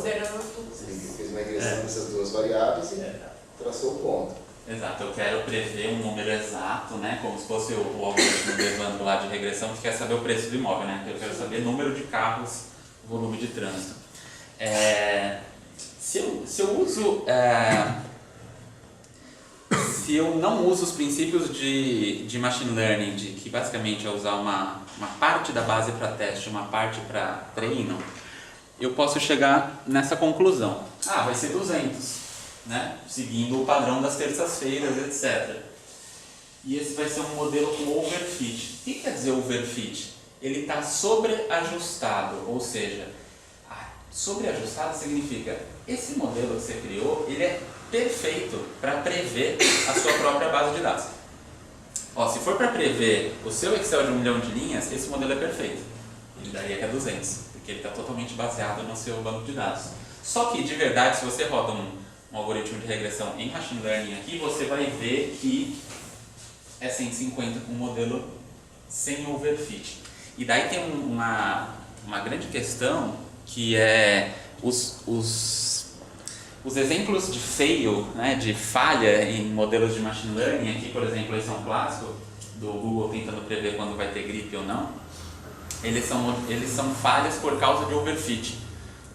Considerando tudo. Você fez uma regressão dessas duas variáveis e traçou o ponto. Exato, eu quero prever um número exato, né? Como se fosse o algoritmo do Evandro lá de regressão, que quer saber o preço do imóvel, né? Eu quero saber número de carros, volume de trânsito. Se eu não uso os princípios de machine learning, que basicamente é usar uma parte da base para teste, uma parte para treino, eu posso chegar nessa conclusão. Vai ser 200, né? Seguindo o padrão das terças-feiras, etc. E esse vai ser um modelo com overfit. O que quer dizer overfit? Ele está sobreajustado, ou seja, sobreajustado significa esse modelo que você criou, ele é perfeito para prever a sua própria base de dados. Se for para prever o seu Excel de 1 milhão de linhas, esse modelo é perfeito. Ele daria que é 200, porque ele está totalmente baseado no seu banco de dados. Só que, de verdade, se você roda um algoritmo de regressão em machine learning aqui, você vai ver que é 150 com um modelo sem overfit. E daí tem uma grande questão que é os exemplos de fail, né, de falha em modelos de machine learning. Aqui, por exemplo, esse é um clássico do Google tentando prever quando vai ter gripe ou não. Eles são falhas por causa de overfit,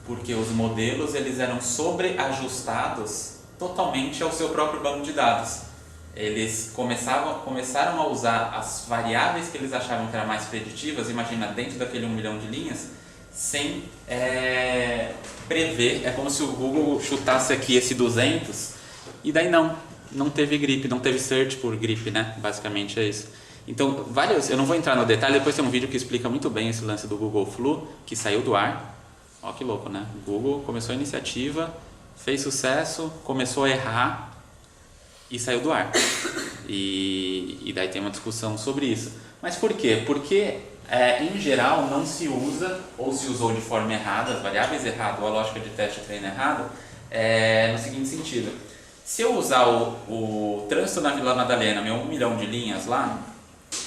porque os modelos eles eram sobreajustados totalmente ao seu próprio banco de dados. Eles começaram a usar as variáveis que eles achavam que eram mais preditivas, imagina, dentro daquele 1 milhão de linhas, sem prever. É como se o Google chutasse aqui esse 200 e daí não teve gripe, não teve search por gripe, né? Basicamente é isso. Então, eu não vou entrar no detalhe, depois tem um vídeo que explica muito bem esse lance do Google Flu, que saiu do ar. Ó que louco, né? O Google começou a iniciativa, fez sucesso, começou a errar e saiu do ar. E daí tem uma discussão sobre isso. Mas por quê? Porque em geral não se usa, ou se usou de forma errada, as variáveis erradas ou a lógica de teste de treino errado, no seguinte sentido: se eu usar o trânsito na Vila Madalena, meu 1 milhão de linhas lá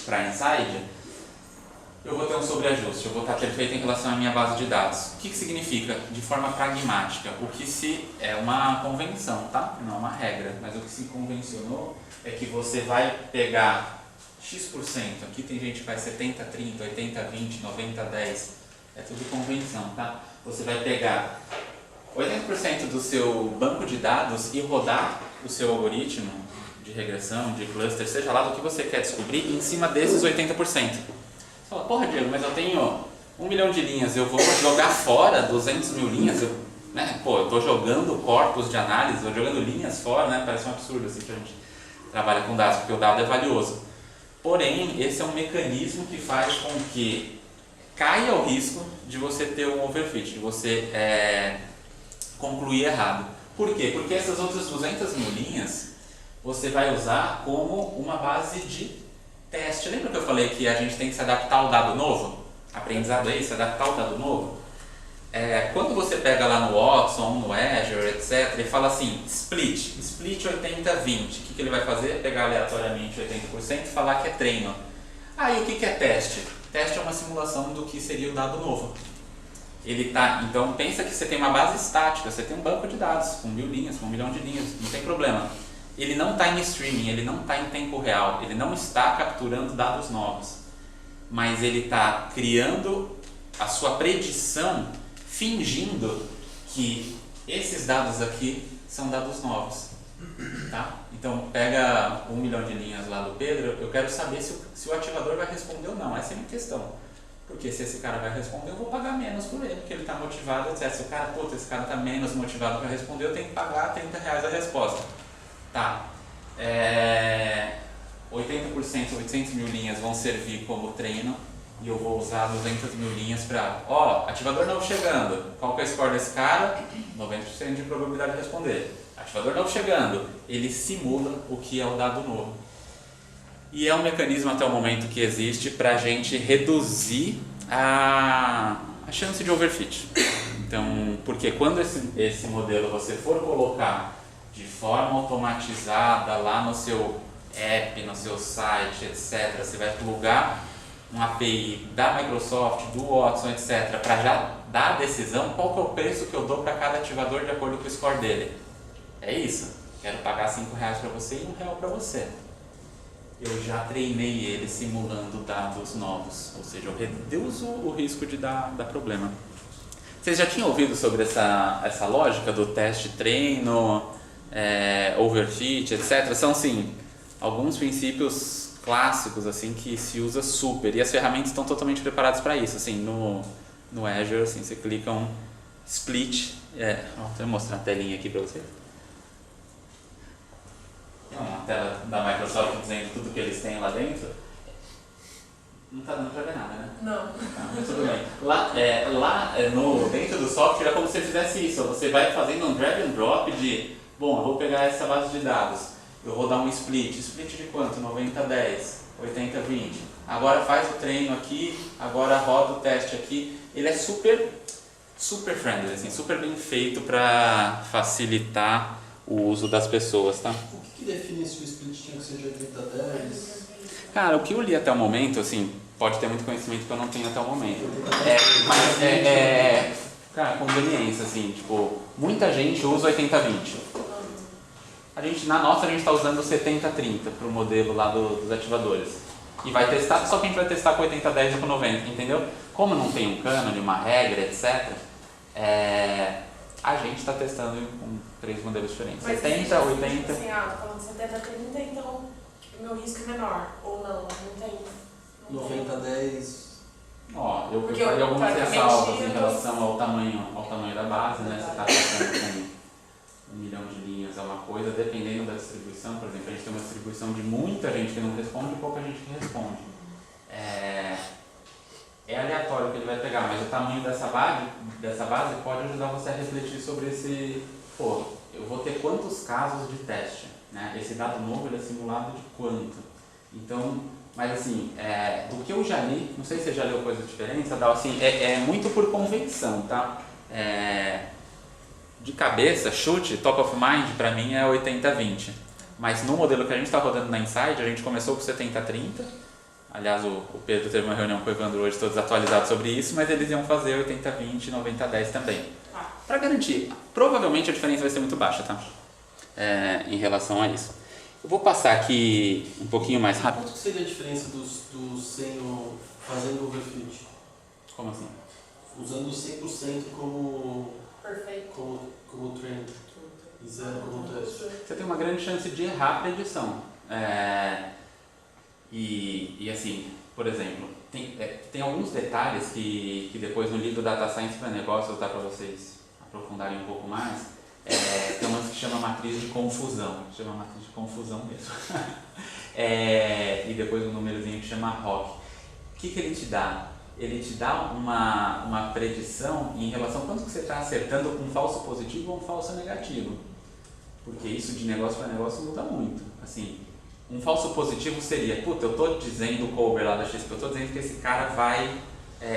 para Inside, eu vou ter um sobreajuste, eu vou estar perfeito em relação à minha base de dados. O que significa? De forma pragmática, é uma convenção, tá? Não é uma regra, mas o que se convencionou é que você vai pegar X%, aqui tem gente que faz 70, 30, 80, 20, 90, 10, é tudo convenção, tá? Você vai pegar 80% do seu banco de dados e rodar o seu algoritmo de regressão, de cluster, seja lá do que você quer descobrir, em cima desses 80%. Você fala, porra, Diego, mas eu tenho 1 milhão de linhas, eu vou jogar fora 200 mil linhas, eu estou jogando corpos de análise, estou jogando linhas fora, né? Parece um absurdo assim que a gente trabalha com dados, porque o dado é valioso. Porém, esse é um mecanismo que faz com que caia o risco de você ter um overfit, de você concluir errado. Por quê? Porque essas outras 200 mil linhas você vai usar como uma base de teste. Lembra que eu falei que a gente tem que se adaptar ao dado novo? Aprendizado aí, se adaptar ao dado novo? Quando você pega lá no Watson, no Azure, etc., ele fala assim, split 80-20. O que ele vai fazer? Pegar aleatoriamente 80% e falar que é treino. E o que é teste? Teste é uma simulação do que seria o dado novo. Então pensa que você tem uma base estática, você tem um banco de dados com 1000 linhas, com 1 milhão de linhas, não tem problema. Ele não está em streaming, ele não está em tempo real, ele não está capturando dados novos, mas ele está criando a sua predição fingindo que esses dados aqui são dados novos, tá? Então pega 1 milhão de linhas lá do Pedro, eu quero saber se o ativador vai responder ou não, essa é a minha questão. Porque se esse cara vai responder, eu vou pagar menos por ele, porque ele está motivado, etc. Se o cara, esse cara está menos motivado para responder, eu tenho que pagar R$30 a resposta. Tá. 80%, 800 mil linhas vão servir como treino e eu vou usar 200 mil linhas para... ativador novo chegando. Qual que é o score desse cara? 90% de probabilidade de responder. Ativador novo chegando. Ele simula o que é o dado novo. E é um mecanismo até o momento que existe para a gente reduzir a chance de overfit. Então, porque quando esse modelo você for colocar de forma automatizada lá no seu app, no seu site, etc., você vai plugar uma API da Microsoft, do Watson, etc., para já dar a decisão, qual que é o preço que eu dou para cada ativador de acordo com o score dele. É isso. Quero pagar R$5 para você e R$1 para você. Eu já treinei ele simulando dados novos, ou seja, eu reduzo o risco de dar problema. Vocês já tinham ouvido sobre essa lógica do teste treino, overfit, etc? São, sim, alguns princípios clássicos assim, que se usa super, e as ferramentas estão totalmente preparadas para isso. Assim, no Azure, assim, você clica split, vou mostrar a telinha aqui para vocês. Uma tela da Microsoft dizendo tudo que eles têm lá dentro. Não está dando para ver nada, né? Não. Mas tudo bem. Dentro do software é como se você fizesse isso. Você vai fazendo um drag and drop de, bom, eu vou pegar essa base de dados, eu vou dar um split. Split de quanto? 90-10, 80-20. Agora faz o treino aqui, agora roda o teste aqui. Ele é super friendly, assim, super bem feito para facilitar o uso das pessoas, tá? O que define se o split tinha que ser de 80-10? Cara, o que eu li até o momento, assim, pode ter muito conhecimento que eu não tenho até o momento. Cara, conveniência, assim, tipo, muita gente usa 80-20. Na nossa a gente está usando 70-30 para o modelo lá dos ativadores. E vai testar, só que a gente vai testar com 80-10 e com 90, entendeu? Como não tem um cânone, uma regra, etc., a gente está testando com 3 modelos diferentes. Mas 70, 80... Assim, falando 70-30, então o meu risco é menor, ou não tem. 90-10... Ó, eu Porque faria algumas ressalvas em relação eu- ao tamanho da base, né? Você está testando com 1 milhão de linhas é uma coisa, dependendo da distribuição. Por exemplo, a gente tem uma distribuição de muita gente que não responde e pouca gente que responde. É aleatório o que ele vai pegar, mas o tamanho dessa base pode ajudar você a refletir sobre esse... Pô, eu vou ter quantos casos de teste, né? Esse dado novo ele é simulado de quanto? Então, mas assim, do que eu já li, não sei se você já leu coisa diferente, Adal, assim, é muito por convenção, tá? De cabeça, chute, top of mind, para mim é 80-20. Mas no modelo que a gente está rodando na Inside, a gente começou com 70-30. Aliás, o Pedro teve uma reunião com o Evandro hoje, todos atualizados sobre isso, mas eles iam fazer 80-20, 90-10 também. Para garantir, provavelmente a diferença vai ser muito baixa, tá? Em relação a isso. Eu vou passar aqui um pouquinho mais rápido. Quanto que seria a diferença do seno fazendo overfit? Como assim? Usando 100% como Perfeito. treino e 0 como teste. Você tem uma grande chance de errar a predição. E assim, por exemplo, tem alguns detalhes que depois no livro Data Science para Negócios dá para vocês aprofundarem um pouco mais. Tem uma que chama matriz de confusão, chama matriz de confusão mesmo. E depois um númerozinho que chama ROC. O que ele te dá? Ele te dá uma predição em relação a quanto que você está acertando com um falso positivo ou um falso negativo. Porque isso de negócio para negócio muda muito. Assim, um falso positivo seria, puta, eu estou dizendo o cover lá da XP, eu estou dizendo que esse cara vai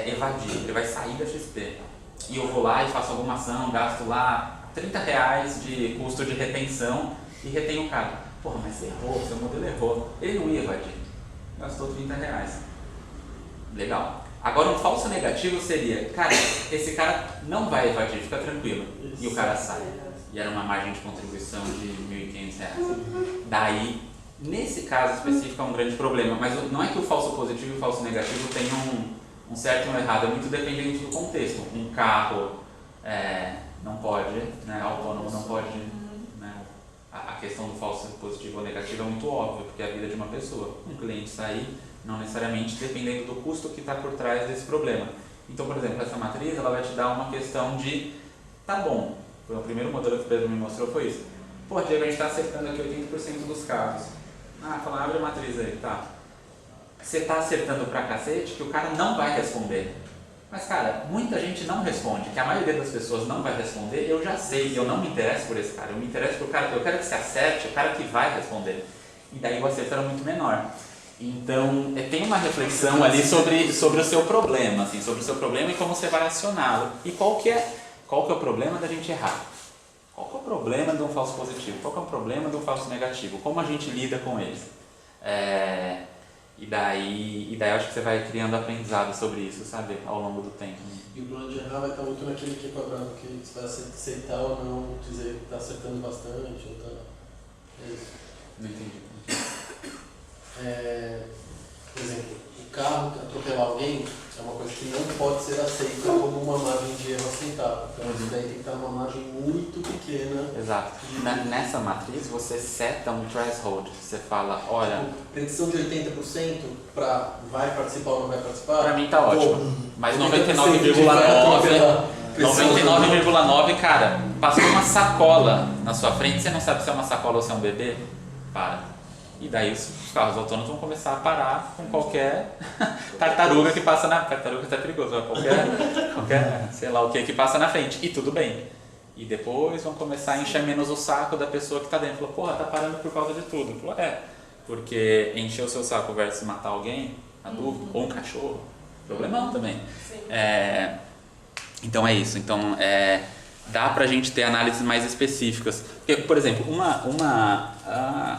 evadir, ele vai sair da XP. E eu vou lá e faço alguma ação, gasto lá R$30 de custo de retenção e retenho o cara. Porra, mas você errou, seu modelo errou. Ele não ia evadir, gastou R$30. Legal. Agora um falso negativo seria, cara, esse cara não vai evadir, fica tranquilo. E o cara sai. E era uma margem de contribuição de R$1.500. Daí, nesse caso específico é um grande problema, mas não é que o falso positivo e o falso negativo tenham um certo ou um errado, é muito dependente do contexto. Um carro não pode, né, autônomo não pode, né, a questão do falso positivo ou negativo é muito óbvia, porque é a vida de uma pessoa. Um cliente sair, não necessariamente, dependendo do custo que está por trás desse problema. Então, por exemplo, essa matriz ela vai te dar uma questão de, tá bom, foi o primeiro modelo que o Pedro me mostrou, foi isso. Pô, Diego, a gente está acertando aqui 80% dos casos. Fala, abre a matriz aí, tá. Você está acertando pra cacete que o cara não vai responder. Mas, cara, muita gente não responde, que a maioria das pessoas não vai responder, eu já sei, eu não me interesso por esse cara, eu me interesso por cara, eu quero que você acerte o cara que vai responder. E daí o acerto era muito menor. Então, tem uma reflexão ali sobre o seu problema, assim, sobre o seu problema e como você vai acioná-lo. E qual que é o problema da gente errar? Qual que é o problema de um falso positivo? Qual que é o problema de um falso negativo? Como a gente lida com eles? E daí eu acho que você vai criando aprendizado sobre isso, sabe? Ao longo do tempo. E o plano de errar vai estar muito naquele que é quadrado, que você vai aceitar ou não, dizer que está acertando bastante, ou tá... É isso. Não entendi. Por exemplo, o carro atropelar alguém é uma coisa que não pode ser aceita como uma margem de erro aceitável. Então isso daí tem que estar numa margem muito pequena. Exato. Nessa matriz você seta um threshold. Você fala, olha... Tipo, predição de 80% para vai participar ou não vai participar? Pra mim tá ótimo. Mas 99,9, cara, passou uma sacola na sua frente, você não sabe se é uma sacola ou se é um bebê? Para. E daí os carros autônomos vão começar a parar com qualquer tartaruga que passa na... Tartaruga tá perigoso, mas qualquer, sei lá o que passa na frente. E tudo bem. E depois vão começar a encher menos o saco da pessoa que tá dentro. Falou, porra, tá parando por causa de tudo. Falou, porque encher o seu saco versus matar alguém, adulto, ou um cachorro, problemão também. Então é isso. Então dá pra gente ter análises mais específicas. Porque, por exemplo,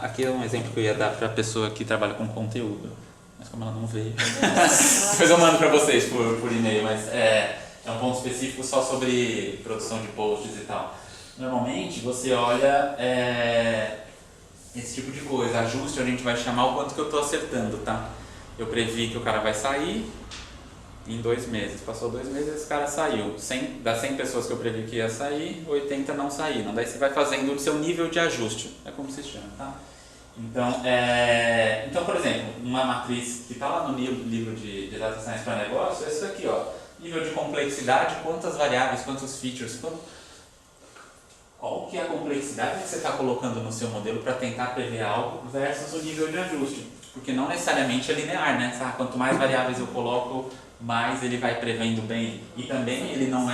aqui é um exemplo que eu ia dar pra pessoa que trabalha com conteúdo, mas como ela não veio, depois eu mando pra vocês por e-mail, mas é um ponto específico só sobre produção de posts e tal. Normalmente você olha esse tipo de coisa, ajuste, a gente vai chamar o quanto que eu estou acertando, tá? Eu previ que o cara vai sair em 2 meses, passou 2 meses, esse cara saiu. Das 100 pessoas que eu previ que ia sair, 80 não saíram. Daí você vai fazendo o seu nível de ajuste, é como se chama, tá? Então, por exemplo, uma matriz que está lá no livro de Data Science para negócio é isso aqui, ó. Nível de complexidade, quantas variáveis, quantos features, qual que é a complexidade que você está colocando no seu modelo para tentar prever algo versus o nível de ajuste. Porque não necessariamente é linear, né? Quanto mais variáveis eu coloco, mais ele vai prevendo bem. E também ele não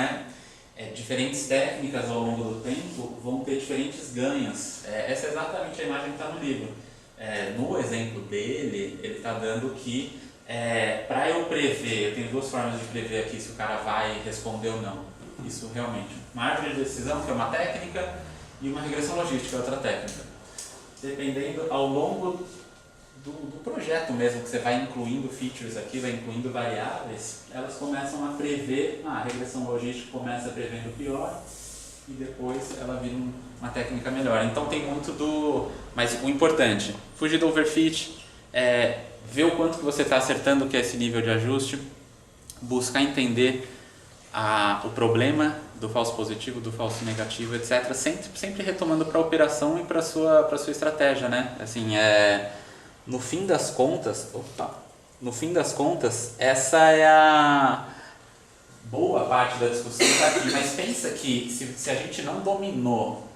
diferentes técnicas ao longo do tempo vão ter diferentes ganhos. Essa é exatamente a imagem que está no livro. No exemplo dele, ele está dando que para eu prever, eu tenho 2 formas de prever aqui se o cara vai responder ou não. Isso realmente. Margem de decisão, que é uma técnica, e uma regressão logística, que é outra técnica. Dependendo ao longo do projeto mesmo, que você vai incluindo features aqui, vai incluindo variáveis, elas começam a prever, a regressão logística começa prevendo o pior e depois ela vira uma técnica melhor. Então tem muito mas o importante, fugir do overfit, ver o quanto que você está acertando, que é esse nível de ajuste, buscar entender o problema do falso positivo, do falso negativo, etc. Sempre retomando para a operação e para a sua estratégia, né? Assim, no fim das contas, essa é a boa parte da discussão tá aqui, mas pensa que se a gente não dominou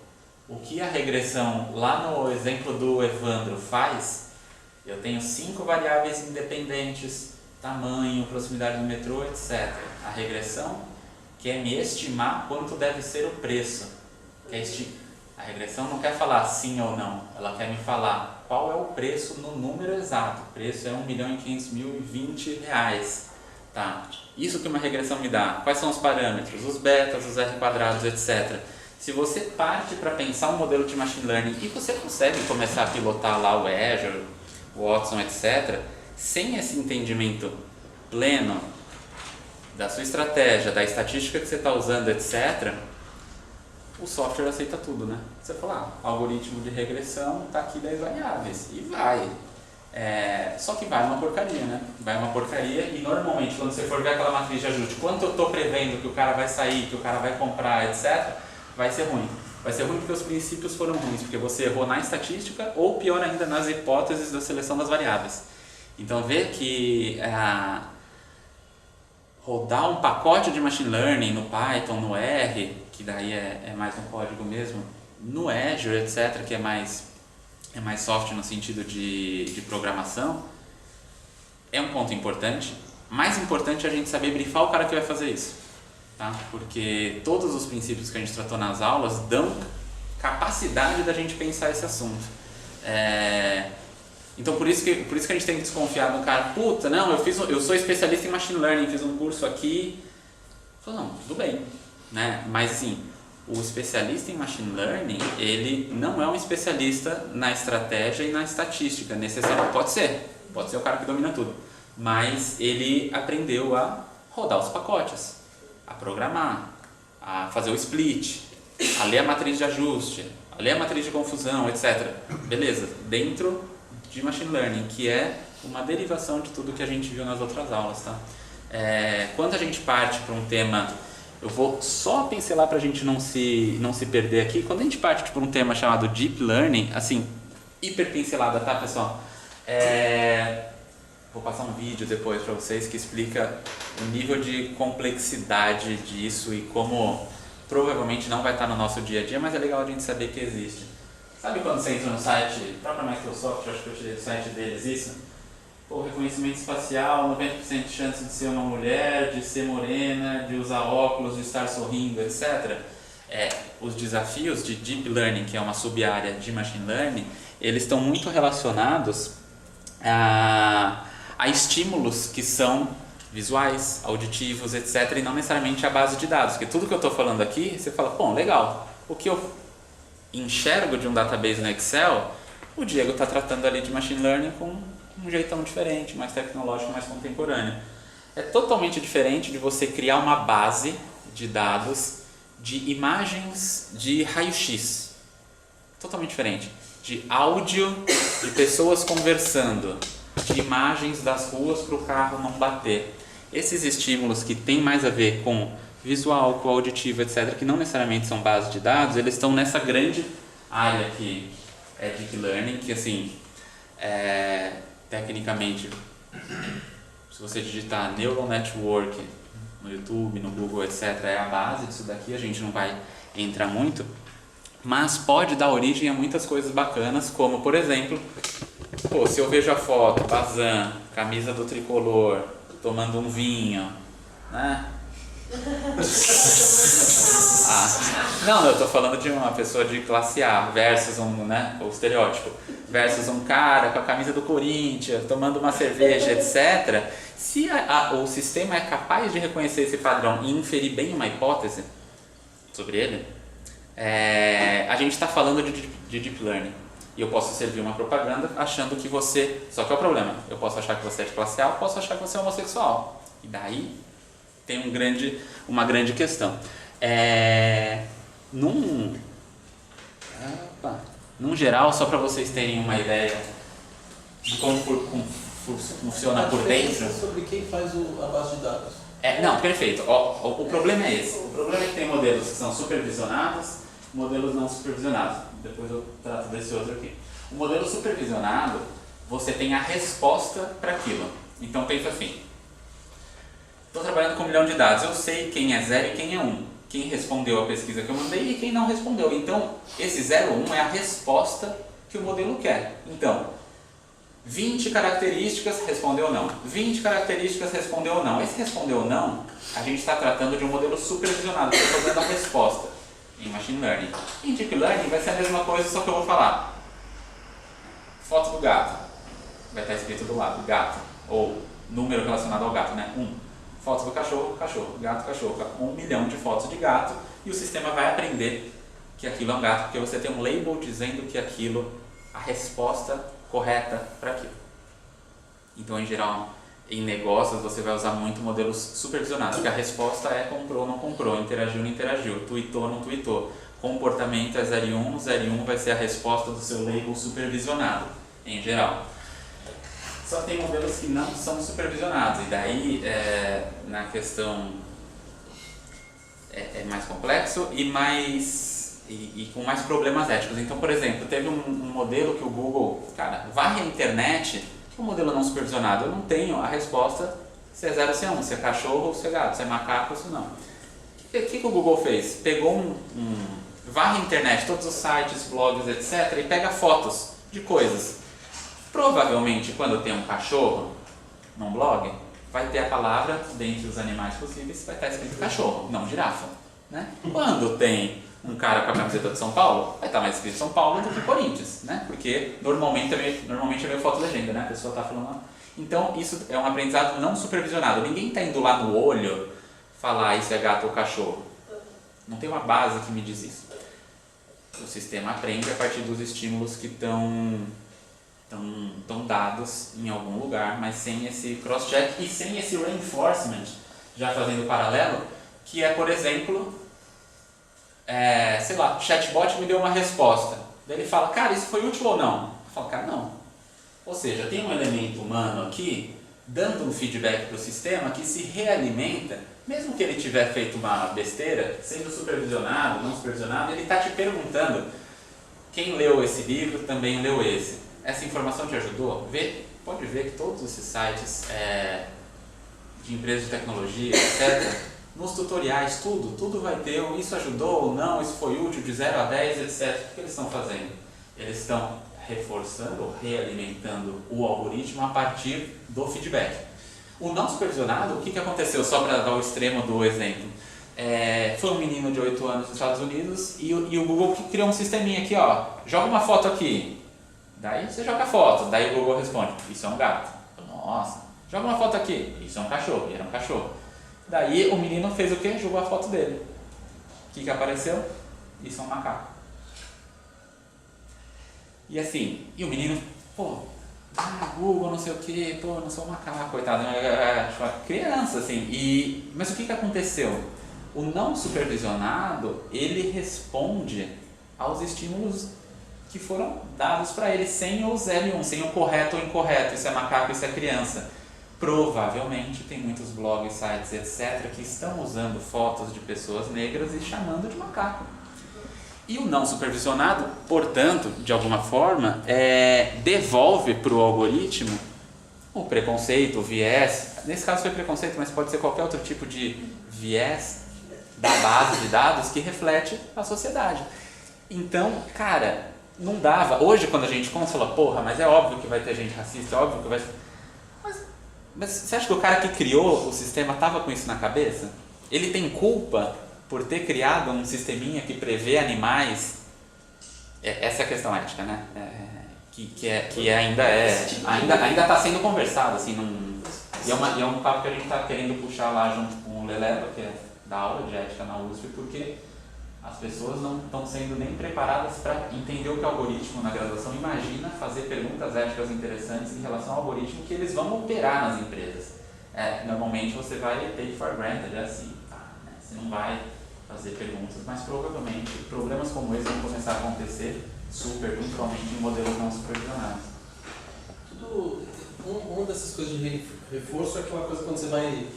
o que a regressão, lá no exemplo do Evandro, faz, eu tenho 5 variáveis independentes, tamanho, proximidade do metrô, etc. A regressão quer me estimar quanto deve ser o preço. A regressão não quer falar sim ou não, ela quer me falar qual é o preço no número exato. O preço é R$1.500.020. Tá. Isso que uma regressão me dá. Quais são os parâmetros? Os betas, os R quadrados, etc. Se você parte para pensar um modelo de machine learning e você consegue começar a pilotar lá o Azure, o Watson, etc., sem esse entendimento pleno da sua estratégia, da estatística que você está usando, etc., o software aceita tudo, né? Você fala, algoritmo de regressão, está aqui 10 variáveis, e vai. Só que vai uma porcaria, né? Vai uma porcaria e normalmente quando você for ver aquela matriz de ajuste, quanto eu estou prevendo que o cara vai sair, que o cara vai comprar, etc., vai ser ruim. Vai ser ruim porque os princípios foram ruins, porque você errou na estatística ou pior ainda nas hipóteses da seleção das variáveis. Então vê que rodar um pacote de machine learning no Python, no R, que daí é mais um código mesmo, no Azure, etc., que é mais soft no sentido de programação, é um ponto importante. Mais importante é a gente saber brifar o cara que vai fazer isso, tá? Porque todos os princípios que a gente tratou nas aulas dão capacidade da gente pensar esse assunto. Então por isso que a gente tem que desconfiar do cara. Puta, não, eu sou especialista em machine learning, fiz um curso aqui. Falei, não, tudo bem, né? Mas assim, o especialista em Machine Learning, ele não é um especialista na estratégia e na estatística necessariamente. Pode ser o cara que domina tudo, mas ele aprendeu a rodar os pacotes, a programar, a fazer o split, a ler a matriz de ajuste, a ler a matriz de confusão, etc. Beleza, dentro de Machine Learning, que é uma derivação de tudo que a gente viu nas outras aulas, tá? Quando a gente parte para um tema, eu vou só pincelar para a gente não se perder aqui. Quando a gente parte para um tema chamado Deep Learning, assim, hiper pincelada, tá, pessoal? Vou passar um vídeo depois para vocês que explica o nível de complexidade disso e como provavelmente não vai estar no nosso dia a dia, mas é legal a gente saber que existe. Sabe quando você entra no site, próprio Microsoft, acho que eu tirei do site deles isso? Pô, reconhecimento espacial, 90% de chance de ser uma mulher, de ser morena, de usar óculos, de estar sorrindo, etc. Os desafios de Deep Learning, que é uma sub-área de Machine Learning, eles estão muito relacionados a estímulos que são visuais, auditivos, etc. E não necessariamente a base de dados, porque tudo que eu estou falando aqui, você fala, bom, legal, o que eu enxergo de um database no Excel, o Diego está tratando ali de Machine Learning com um jeitão diferente, mais tecnológico, mais contemporâneo. É totalmente diferente de você criar uma base de dados de imagens de raio-x. Totalmente diferente. De áudio de pessoas conversando, de imagens das ruas para o carro não bater. Esses estímulos que têm mais a ver com visual, com auditivo, etc., que não necessariamente são bases de dados, eles estão nessa grande área que é Deep Learning, que assim, tecnicamente, se você digitar Neural Network no YouTube, no Google, etc., é a base disso daqui, a gente não vai entrar muito, mas pode dar origem a muitas coisas bacanas, como, por exemplo, se eu vejo a foto, Bazan, camisa do Tricolor, tomando um vinho, né? Não, eu tô falando de uma pessoa de classe A versus o estereótipo, versus um cara com a camisa do Corinthians, tomando uma cerveja, etc. Se o sistema é capaz de reconhecer esse padrão e inferir bem uma hipótese sobre ele, a gente está falando de Deep Learning. E eu posso servir uma propaganda achando que você... Só que é o problema, eu posso achar que você é de classe A, eu posso achar que você é homossexual. E daí tem uma grande questão. Num geral, só para vocês terem uma ideia de como funciona por dentro... sobre quem faz a base de dados. Não, perfeito. O problema é esse. O problema é que tem modelos que são supervisionados, modelos não supervisionados. Depois eu trato desse outro aqui. O modelo supervisionado, você tem a resposta para aquilo. Então pensa assim, estou trabalhando com 1 milhão de dados, eu sei quem é 0 e quem é 1. Quem respondeu a pesquisa que eu mandei e quem não respondeu. Então, esse 0 ou 1 é a resposta que o modelo quer. Então, 20 características respondeu ou não. 20 características respondeu ou não. Esse respondeu ou não, a gente está tratando de um modelo supervisionado, que está fazendo a resposta em Machine Learning. Em Deep Learning vai ser a mesma coisa, só que eu vou falar foto do gato, vai estar escrito do lado, gato, ou número relacionado ao gato, né? 1. Fotos do cachorro, cachorro, gato, cachorro, 1 milhão de fotos de gato, e o sistema vai aprender que aquilo é um gato, porque você tem um label dizendo que aquilo, a resposta correta para aquilo. Então, em geral, em negócios você vai usar muito modelos supervisionados, porque a resposta é comprou, não comprou, interagiu, não interagiu, tweetou, não tweetou. Comportamento é 0 e 1, 0 e 1 vai ser a resposta do seu label supervisionado, em geral. Só tem modelos que não são supervisionados, e daí na questão é mais complexo e com mais problemas éticos. Então, por exemplo, teve um modelo que o Google, varre a internet, que é um modelo não supervisionado. Eu não tenho a resposta se é 0 ou se é 1, se é cachorro ou se é gato, se é macaco ou se não. O que o Google fez? Pegou varre a internet, todos os sites, blogs, etc. e pega fotos de coisas. Provavelmente, quando tem um cachorro num blog, vai ter a palavra, dentre os animais possíveis, vai estar escrito cachorro, não girafa. Né? Quando tem um cara com a camiseta de São Paulo, vai estar mais escrito São Paulo do que Corinthians, né? Porque normalmente é meio foto-legenda, né? A pessoa está falando lá. Então, isso é um aprendizado não supervisionado. Ninguém está indo lá no olho falar isso é gato ou cachorro. Não tem uma base que me diz isso. O sistema aprende a partir dos estímulos que estão dados em algum lugar, mas sem esse cross-check e sem esse reinforcement, já fazendo paralelo, que é, por exemplo, sei lá, chatbot me deu uma resposta. Daí ele fala, cara, isso foi útil ou não? Eu falo, cara, não. Ou seja, tem um elemento humano aqui, dando um feedback para o sistema que se realimenta, mesmo que ele tiver feito uma besteira, sendo supervisionado, não supervisionado, ele está te perguntando, quem leu esse livro também leu esse. Essa informação te ajudou? Pode ver que todos esses sites de empresas de tecnologia, etc., nos tutoriais, tudo vai ter, isso ajudou ou não, isso foi útil de 0 a 10, etc. O que eles estão fazendo? Eles estão reforçando ou realimentando o algoritmo a partir do feedback. O não supervisionado, o que aconteceu? Só para dar o extremo do exemplo. Foi um menino de 8 anos nos Estados Unidos e o Google criou um sisteminha aqui, ó, joga uma foto aqui. Daí você joga a foto, daí o Google responde, isso é um gato. Nossa, joga uma foto aqui, isso é um cachorro, e era um cachorro. Daí o menino fez o quê? Jogou a foto dele. O que apareceu? Isso é um macaco. E assim, e o menino, Google, não sei o que, não sou um macaco, coitado, criança, assim. Mas o que aconteceu? O não supervisionado, ele responde aos estímulos que foram dados para ele, sem o 0 e 1, sem o correto ou incorreto, isso é macaco, isso é criança. Provavelmente tem muitos blogs, sites, etc., que estão usando fotos de pessoas negras e chamando de macaco. E o não supervisionado, portanto, de alguma forma, devolve para o algoritmo o preconceito, o viés. Nesse caso foi preconceito, mas pode ser qualquer outro tipo de viés da base de dados que reflete a sociedade. Então, cara, não dava. Hoje, quando a gente conta, fala, mas é óbvio que vai ter gente racista, é óbvio que vai... Mas você acha que o cara que criou o sistema estava com isso na cabeça? Ele tem culpa por ter criado um sisteminha que prevê animais? Essa é a questão ética, né? Que ainda está sendo conversado, assim, e é um papo que a gente está querendo puxar lá junto com o Leleva, que é da aula de ética na USP, porque as pessoas não estão sendo nem preparadas para entender o que é algoritmo na graduação. Imagina fazer perguntas éticas interessantes em relação ao algoritmo que eles vão operar nas empresas. Normalmente você vai take for granted, assim, né? Você não vai fazer perguntas, mas provavelmente problemas como esse vão começar a acontecer principalmente em modelos não supervisionados. Uma dessas coisas de reforço é aquela coisa quando você vai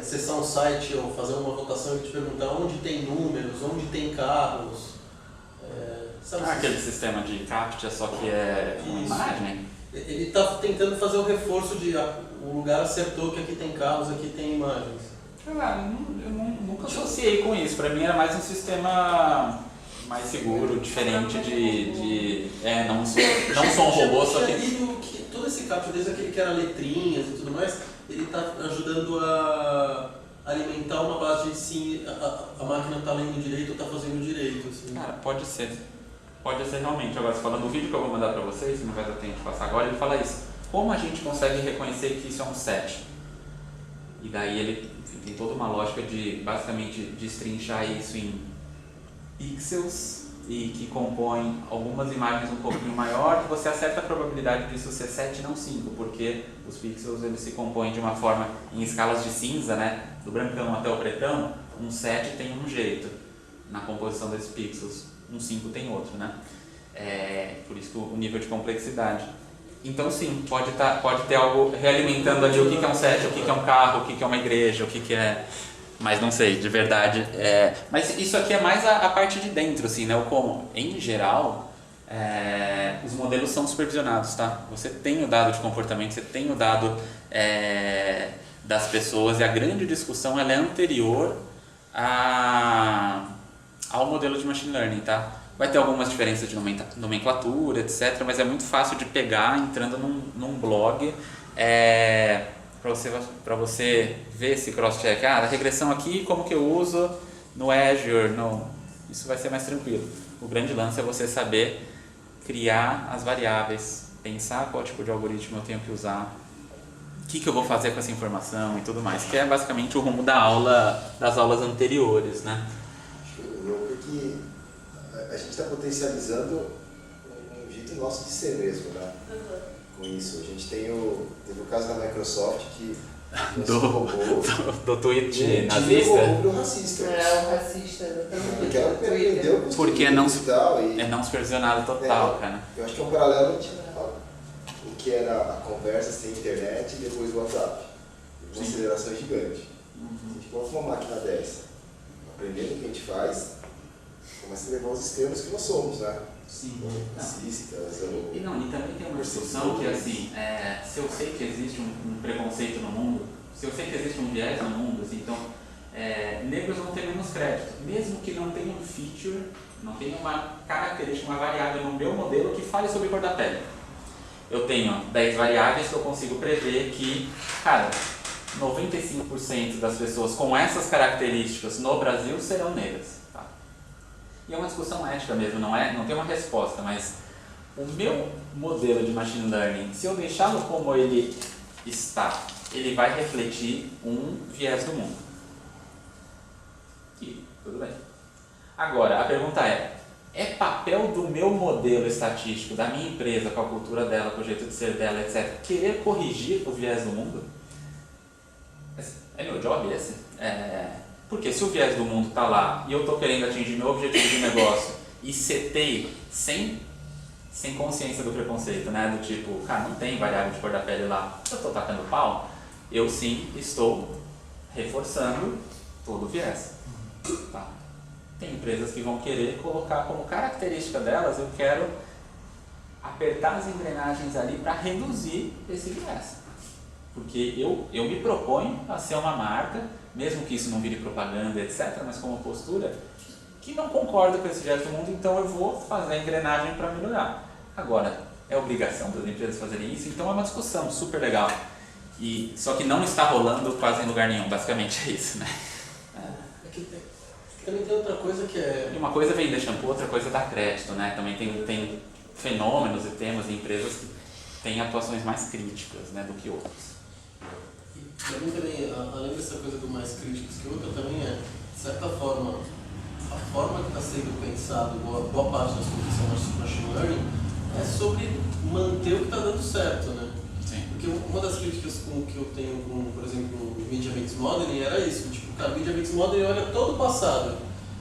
acessar um site ou fazer uma votação e te perguntar onde tem números, onde tem carros. Aquele sistema de CAPTCHA, só que é uma imagem. Ele está tentando fazer o reforço de o lugar acertou que aqui tem carros, aqui tem imagens. Eu nunca associei com isso. Para mim era mais um sistema mais seguro, diferente não sou um robô, só que... Todo esse CAPTCHA, desde aquele que era letrinhas e tudo mais, ele está ajudando a alimentar uma base de sim, a máquina está lendo direito ou está fazendo direito. Assim. Cara, pode ser realmente. Agora, falando do vídeo que eu vou mandar para vocês, não vai dar tempo de passar agora, ele fala isso. Como a gente consegue reconhecer que isso é um set? E daí ele tem toda uma lógica de, basicamente, destrinchar isso em pixels e que compõem algumas imagens um pouquinho maior, que você acerta a probabilidade disso ser 7 e não 5, porque os pixels eles se compõem de uma forma em escalas de cinza, né? Do brancão até o pretão, um 7 tem um jeito na composição desses pixels, um 5 tem outro, né? Por isso o nível de complexidade. Então sim, pode ter algo realimentando ali o que é um 7, o que é um carro, o que é uma igreja, o que é... Mas não sei, de verdade. Mas isso aqui é mais a parte de dentro, assim, né? O como. Em geral, os modelos são supervisionados, tá? Você tem o dado de comportamento, você tem o dado das pessoas, e a grande discussão ela é anterior ao modelo de machine learning, tá? Vai ter algumas diferenças de nomenclatura, etc., mas é muito fácil de pegar entrando num blog. Para você ver esse cross-check, a regressão aqui, como que eu uso no Azure, isso vai ser mais tranquilo. O grande lance é você saber criar as variáveis, pensar qual tipo de algoritmo eu tenho que usar, o que eu vou fazer com essa informação e tudo mais, que é basicamente o rumo das aulas anteriores, né? que a gente está potencializando um jeito nosso de ser mesmo, né? Com isso. A gente teve o caso da Microsoft que do tweet o nazista. racista. É, o racista, exatamente. Porque ela perdeu com os Porque tweets e tal, é não supervisionado total, cara. Eu acho que é um paralelo o que era a conversa sem internet e depois o WhatsApp. Uma aceleração gigante. A gente coloca uma máquina dessa, aprendendo o que a gente faz, começa a levar os extremos que nós somos, né? Sim. Racistas, E também tem uma discussão que, assim, se eu sei que existe um preconceito no mundo, se eu sei que existe um viés no mundo, assim, então, negros vão ter menos crédito, mesmo que não tenha um feature, não tenha uma característica, uma variável no meu modelo que fale sobre cor da pele. Eu tenho 10 variáveis que eu consigo prever que, cara, 95% das pessoas com essas características no Brasil serão negras. Tá? E é uma discussão ética mesmo, não tem uma resposta, mas o meu modelo de machine learning, se eu deixá-lo como ele está, ele vai refletir um viés do mundo. E tudo bem. Agora, a pergunta é papel do meu modelo estatístico, da minha empresa, com a cultura dela, com o jeito de ser dela, etc., querer corrigir o viés do mundo? É meu job esse? Porque se o viés do mundo está lá e eu estou querendo atingir meu objetivo de negócio e setei sem consciência do preconceito, né? Do tipo, cara, não tem variável de cor da pele lá, eu estou tacando pau, eu sim estou reforçando todo o viés. Tá? Tem empresas que vão querer colocar como característica delas, eu quero apertar as engrenagens ali para reduzir esse viés. Porque eu me proponho a ser uma marca, mesmo que isso não vire propaganda, etc., mas com uma postura que não concorda com esse viés do mundo, então eu vou fazer a engrenagem para melhorar. Agora, é obrigação das empresas fazerem isso, então é uma discussão super legal. Só que não está rolando quase em lugar nenhum, basicamente é isso, né? Também tem outra coisa que E uma coisa vem de shampoo, outra coisa dá crédito, né? Também tem fenômenos e temas de empresas que têm atuações mais críticas, né, do que outras. Para mim também, além dessa coisa do mais críticos que outra, também de certa forma, a forma que está sendo pensado, boa parte das coisas que são machine learning, é sobre manter o que está dando certo, né? Sim. Porque uma das críticas que eu tenho com, por exemplo, o Media Mix Modeling era isso, tipo, cara, o Media Mix Modeling olha todo o passado.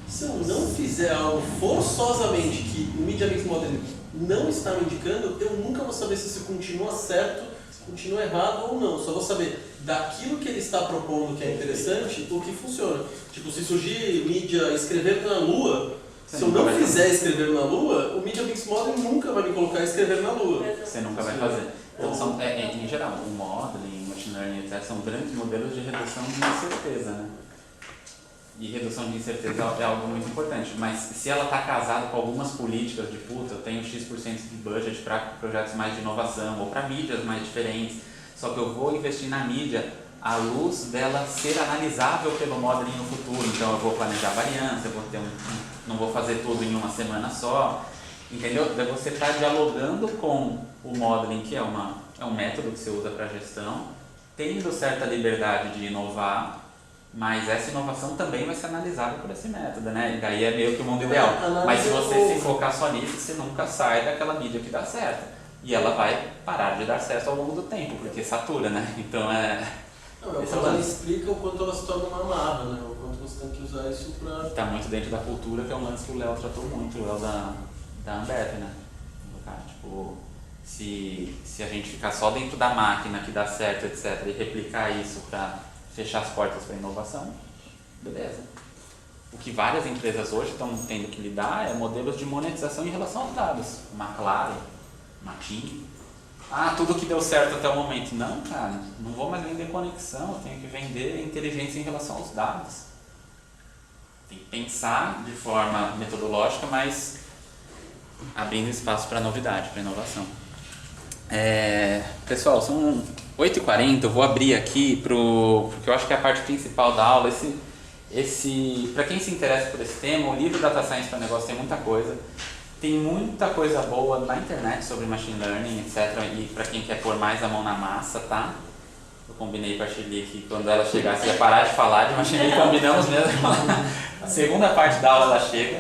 Se eu não fizer algo forçosamente que o Media Mix Modeling não está me indicando, eu nunca vou saber se isso continua certo, continua errado ou não. Só vou saber daquilo que ele está propondo que é interessante, o que funciona. Tipo, se surgir mídia escrever na Lua, se eu não fizer escrever na Lua, o Media Mix Modeling nunca vai me colocar escrever na Lua. Você nunca vai fazer. Então, em geral, o modeling, o machine learning, etc., são grandes modelos de redução de incerteza, né? E redução de incerteza é algo muito importante, mas se ela está casada com algumas políticas de puta, eu tenho X% de budget para projetos mais de inovação ou para mídias mais diferentes, só que eu vou investir na mídia à luz dela ser analisável pelo modeling no futuro, então eu vou planejar variância, eu vou ter não vou fazer tudo em uma semana só, entendeu? Daí você está dialogando com o modeling, que é um método que você usa para gestão, tendo certa liberdade de inovar, mas essa inovação também vai ser analisada por esse método, né? E daí é meio que o mundo ideal. Mas se você se focar só nisso, você nunca sai daquela mídia que dá certo. E ela vai parar de dar certo ao longo do tempo, porque satura, né? Então Ela explica o quanto ela se torna uma amarra, né? O quanto você tem que usar isso para... Está muito dentro da cultura, que é um lance que o Léo tratou muito, o Léo da Ambev, né? Tipo, se a gente ficar só dentro da máquina que dá certo, etc., e replicar isso para fechar as portas para inovação, beleza. O que várias empresas hoje estão tendo que lidar é modelos de monetização em relação aos dados. McLaren, Matin. Tudo que deu certo até o momento. Não, cara, não vou mais vender conexão, eu tenho que vender inteligência em relação aos dados. Tem que pensar de forma metodológica, mas abrindo espaço para novidade, para inovação. Pessoal, são 8h40, eu vou abrir aqui porque eu acho que é a parte principal da aula. Para quem se interessa por esse tema, o livro Data Science para Negócio tem muita coisa. Tem muita coisa boa na internet sobre machine learning, etc. E para quem quer pôr mais a mão na massa, tá? Eu combinei com a Shirley que quando ela chegasse ia parar de falar de machine learning, combinamos mesmo. A segunda parte da aula ela chega.